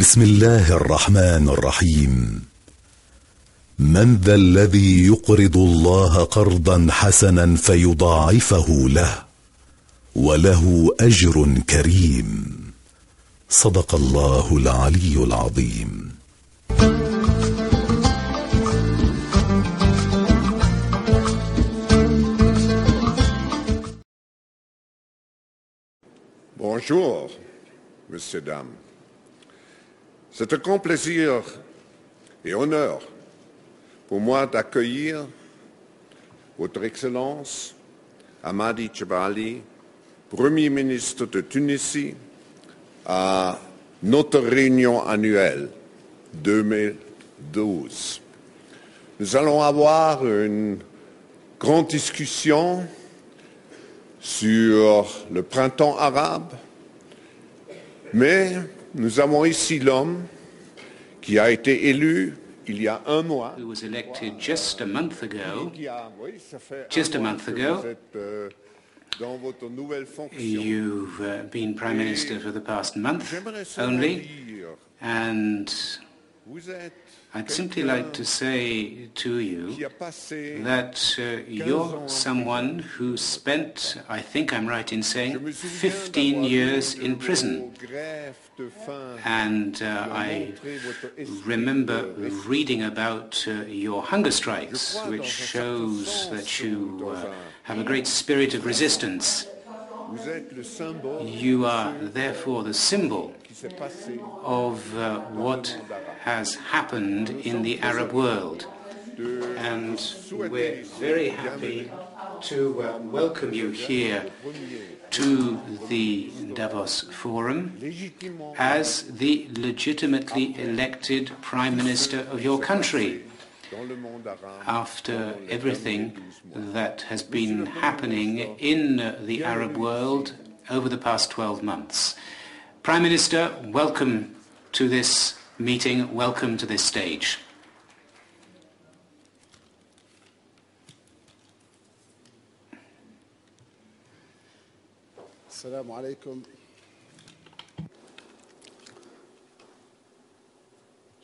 بسم الله الرحمن الرحيم. من ذا الذي يقرض الله قرضا حسنا فيضاعفه له وله أجر كريم. صدق الله العلي العظيم. Bonjour, messieurs, dames. C'est un grand plaisir et honneur pour moi d'accueillir Votre Excellence Hammadi Jebali, Premier ministre de Tunisie, à notre réunion annuelle 2012. Nous allons avoir une grande discussion sur le printemps arabe, mais nous avons ici l'homme qui a été élu il y a un mois. Who was elected just a month ago. Just a month ago. You've been Prime Minister for the past month only, and I'd simply like to say to you that you're someone who spent, I think I'm right in saying, 15 years in prison. And I remember reading about your hunger strikes, which shows that you have a great spirit of resistance. You are therefore the symbol of what has happened in the Arab world. And we're very happy to welcome you here to the Davos Forum as the legitimately elected Prime Minister of your country, after everything that has been happening in the Arab world over the past 12 months. Prime Minister, welcome to this meeting, welcome to this stage. السلام عليكم.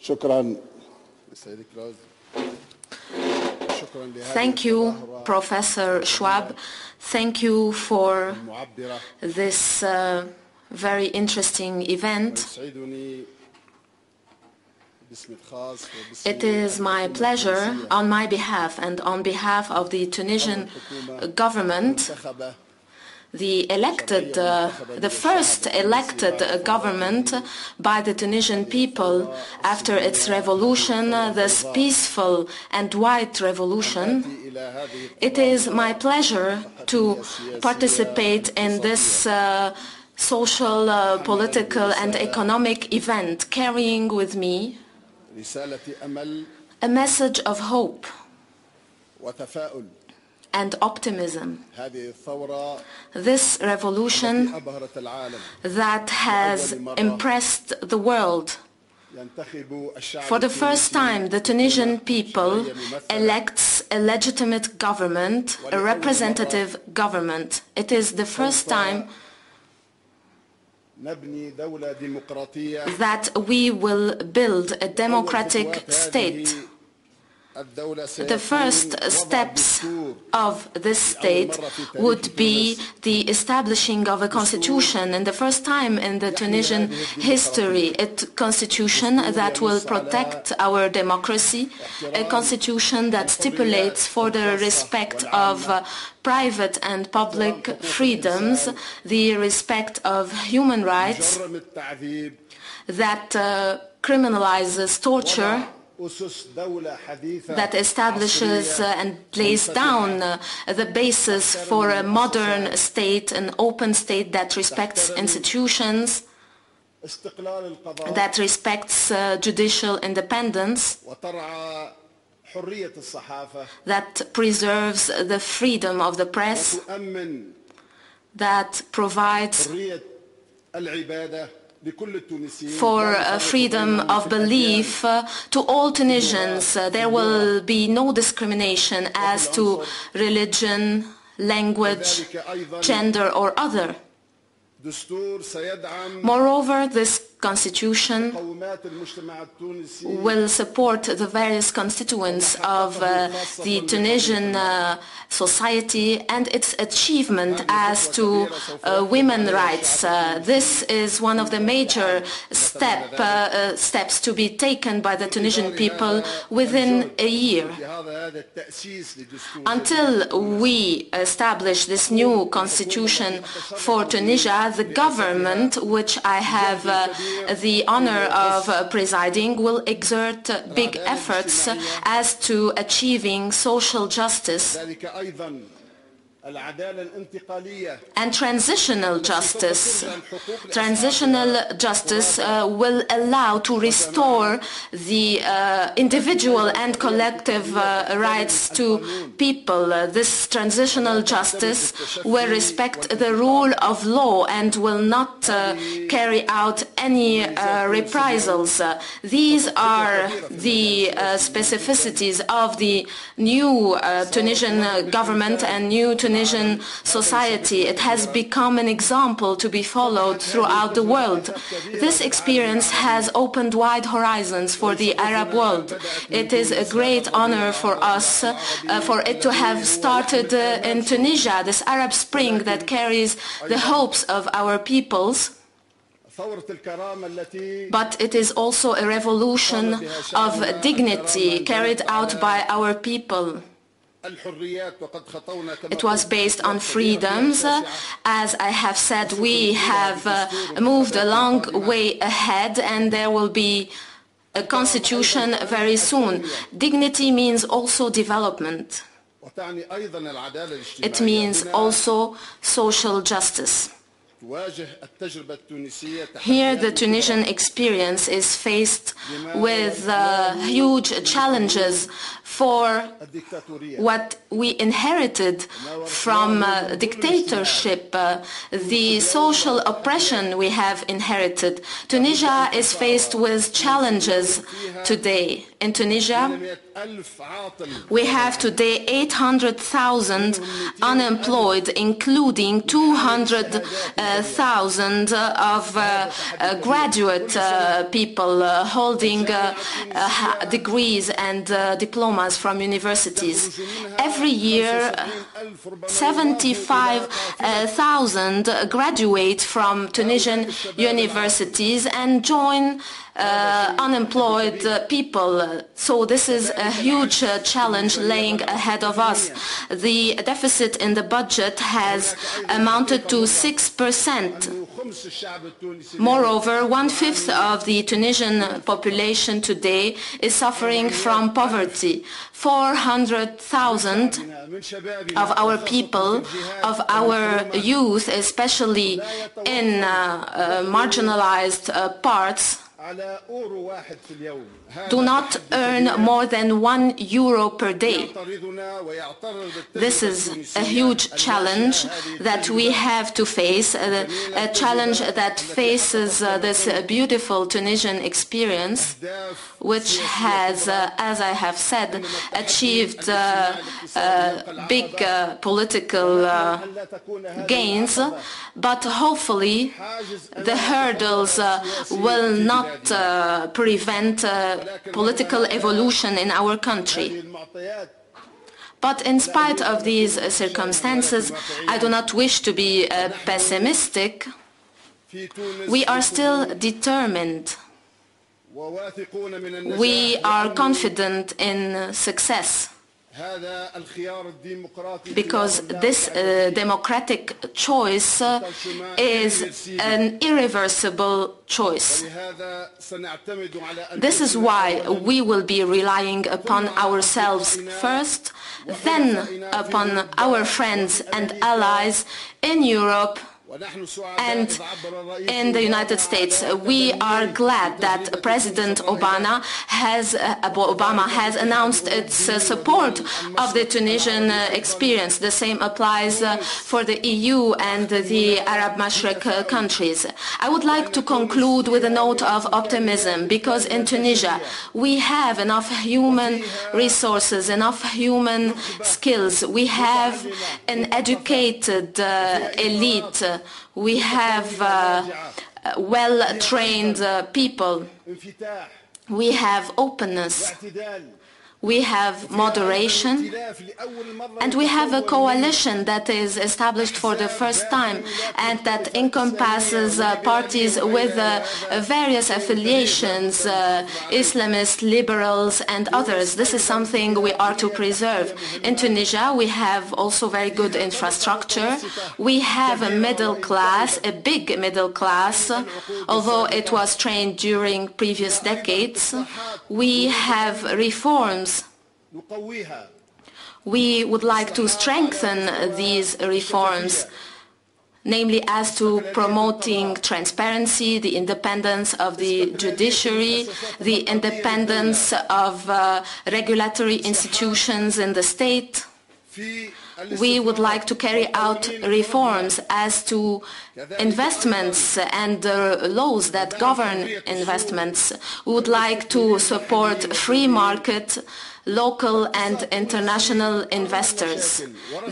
شكرا السيد كلاوس. Thank you, Professor Schwab. Thank you for this very interesting event. It is my pleasure on my behalf and on behalf of the Tunisian government, the first elected government by the Tunisian people after its revolution, this peaceful and white revolution. It is my pleasure to participate in this social, political and economic event, carrying with me a message of hope and optimism. This revolution that has impressed the world. For the first time, the Tunisian people elects a legitimate government, a representative government. It is the first time that we will build a democratic state. The first steps of this state would be the establishing of a constitution, and the first time in the Tunisian history, a constitution that will protect our democracy, a constitution that stipulates for the respect of private and public freedoms, the respect of human rights, that criminalizes torture, that establishes and lays down the basis for a modern state, an open state that respects institutions, that respects judicial independence, that preserves the freedom of the press, that provides for freedom of belief to all Tunisians. There will be no discrimination as to religion, language, gender or other. Moreover, this constitution will support the various constituents of the Tunisian society and its achievement as to women's rights. This is one of the major steps to be taken by the Tunisian people within a year. Until we establish this new constitution for Tunisia, the government, which I have the honor of presiding, will exert big efforts as to achieving social justice and transitional justice. Transitional justice will allow to restore the individual and collective rights to people. This transitional justice will respect the rule of law and will not carry out any reprisals. These are the specificities of the new Tunisian government and new Tunisian society. It has become an example to be followed throughout the world. This experience has opened wide horizons for the Arab world. It is a great honor for us for it to have started in Tunisia, this Arab Spring that carries the hopes of our peoples. But it is also a revolution of dignity carried out by our people. It was based on freedoms. As I have said, we have moved a long way ahead and there will be a constitution very soon. Dignity means also development. It means also social justice. Here the Tunisian experience is faced with huge challenges for what we inherited from dictatorship, the social oppression we have inherited. Tunisia is faced with challenges today. In Tunisia, we have today 800,000 unemployed, including 200,000 of graduate people holding degrees and diplomas from universities. Every year, 75,000 graduate from Tunisian universities and join unemployed people. So this is a huge challenge laying ahead of us. The deficit in the budget has amounted to 6%. Moreover, 1/5 of the Tunisian population today is suffering from poverty. 400,000 of our people, of our youth, especially in marginalized parts, do not earn more than €1 per day. This is a huge challenge that we have to face, a challenge that faces this beautiful Tunisian experience, which has, as I have said, achieved big political gains, but hopefully the hurdles will not prevent political evolution in our country. But in spite of these circumstances, I do not wish to be pessimistic. We are still determined. We are confident in success, because this democratic choice is an irreversible choice. This is why we will be relying upon ourselves first, then upon our friends and allies in Europe and in the United States. We are glad that President Obama has announced its support of the Tunisian experience. The same applies for the EU and the Arab Mashreq countries. I would like to conclude with a note of optimism, because in Tunisia we have enough human resources, enough human skills. We have an educated elite. We have well-trained people. We have openness. We have moderation, and we have a coalition that is established for the first time and that encompasses parties with various affiliations, Islamists, liberals and others. This is something we are to preserve. In Tunisia, we have also very good infrastructure. We have a middle class, a big middle class, although it was trained during previous decades. We have reforms. We would like to strengthen these reforms, namely as to promoting transparency, the independence of the judiciary, the independence of regulatory institutions in the state. We would like to carry out reforms as to investments and the laws that govern investments. We would like to support free market, local and international investors.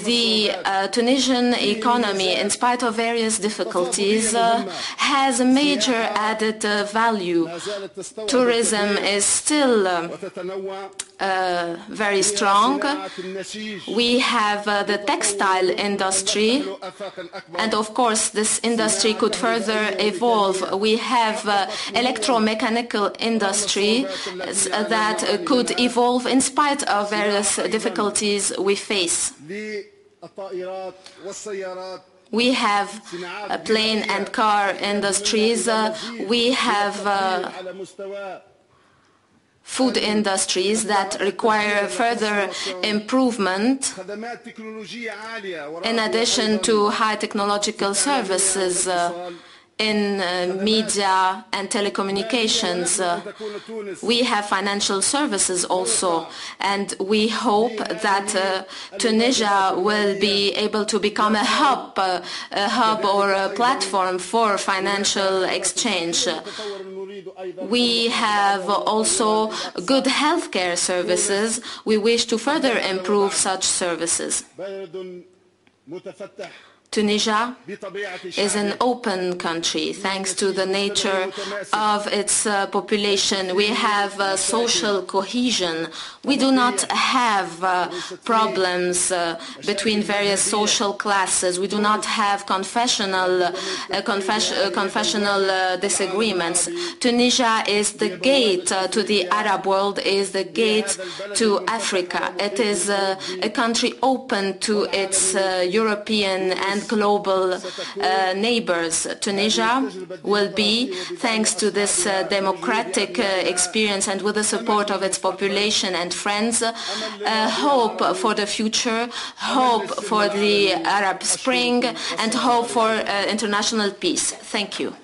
The Tunisian economy, in spite of various difficulties, has a major added value. Tourism is still very strong. We have the textile industry, and of course this industry could further evolve. We have electromechanical industry that could evolve in spite of various difficulties we face. We have plane and car industries. We have food industries that require further improvement, in addition to high technological services in media and telecommunications. We have financial services also, and we hope that Tunisia will be able to become a hub or a platform for financial exchange. We have also good healthcare services. We wish to further improve such services. Tunisia is an open country thanks to the nature of its population. We have social cohesion. We do not have problems between various social classes. We do not have confessional disagreements. Tunisia is the gate to the Arab world, is the gate to Africa. It is a country open to its European and global neighbors. Tunisia will be, thanks to this democratic experience and with the support of its population and friends, hope for the future, hope for the Arab Spring, and hope for international peace. Thank you.